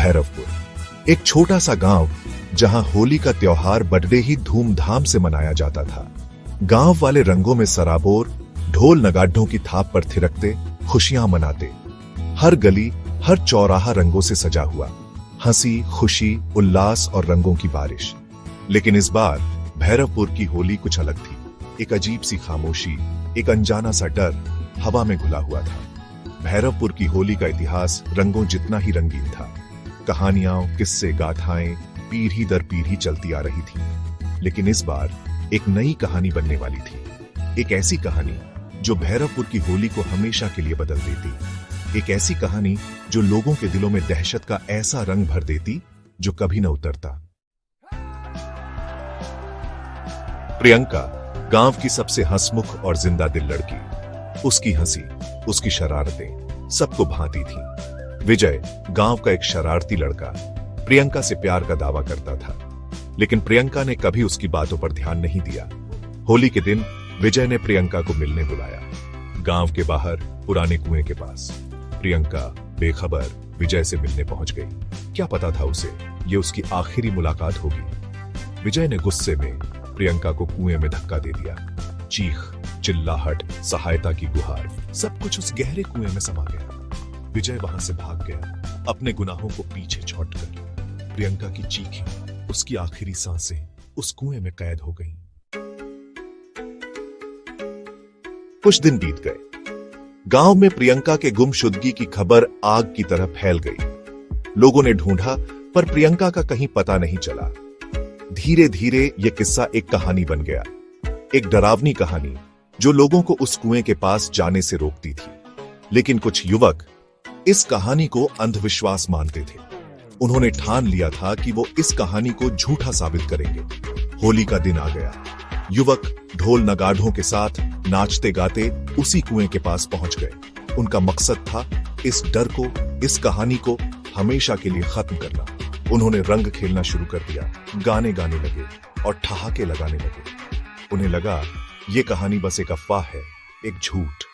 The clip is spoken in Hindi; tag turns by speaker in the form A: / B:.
A: भैरवपुर, एक छोटा सा गांव जहां होली का त्योहार बड़े ही धूमधाम से मनाया जाता था। गांव वाले रंगों में सराबोर, ढोल नगाड़ों की थाप पर थिरकते, खुशियां मनाते। हर गली, हर चौराहा रंगों से सजा हुआ, हंसी, खुशी, उल्लास और रंगों की बारिश। लेकिन इस बार भैरवपुर की होली कुछ अलग थी। एक अजीब सी खामोशी, एक अनजाना सा डर हवा में घुला हुआ था। भैरवपुर की होली का इतिहास रंगों जितना ही रंगीन था। कहानियां, किस्से, गाथाएं पीढ़ी दर पीढ़ी चलती आ रही थी। लेकिन इस बार एक नई कहानी बनने वाली थी। एक ऐसी कहानी जो भैरवपुर की होली को हमेशा के लिए बदल देती। एक ऐसी कहानी जो लोगों के दिलों में दहशत का ऐसा रंग भर देती जो कभी न उतरता। प्रियंका, गांव की सबसे हंसमुख और जिंदा दिल लड़की। उसकी हंसी, उसकी शरारतें सबको भाती थी। विजय, गांव का एक शरारती लड़का, प्रियंका से प्यार का दावा करता था। लेकिन प्रियंका ने कभी उसकी बातों पर ध्यान नहीं दिया। होली के दिन विजय ने प्रियंका को मिलने बुलाया, गांव के बाहर पुराने कुएं के पास। प्रियंका बेखबर विजय से मिलने पहुंच गई। क्या पता था उसे ये उसकी आखिरी मुलाकात होगी। विजय ने गुस्से में प्रियंका को कुएं में धक्का दे दिया। चीख, चिल्लाहट, सहायता की गुहार, सब कुछ उस गहरे कुएं में समा गया। विजय वहां से भाग गया, अपने गुनाहों को पीछे छोड़कर। प्रियंका की चीखें, उसकी आखिरी सांसें उस कुएं में कैद हो गईं। कुछ दिन बीत गए। गांव में प्रियंका के गुमशुदगी की खबर आग की तरह फैल गई। लोगों ने ढूंढा पर प्रियंका का कहीं पता नहीं चला। धीरे धीरे यह किस्सा एक कहानी बन गया, एक डरावनी कहानी जो लोगों को उस कुएं के पास जाने से रोकती थी। लेकिन कुछ युवक इस कहानी को अंधविश्वास मानते थे। उन्होंने ठान लिया था कि वो इस कहानी को झूठा साबित करेंगे। होली का दिन आ गया। युवक ढोल नगाड़ों के साथ नाचते गाते उसी कुएं के पास पहुंच गए। उनका मकसद था इस डर को, इस कहानी को हमेशा के लिए खत्म करना। उन्होंने रंग खेलना शुरू कर दिया, गाने गाने लगे और ठहाके लगाने लगे। उन्हें लगा ये कहानी बस एक अफवाह है, एक झूठ।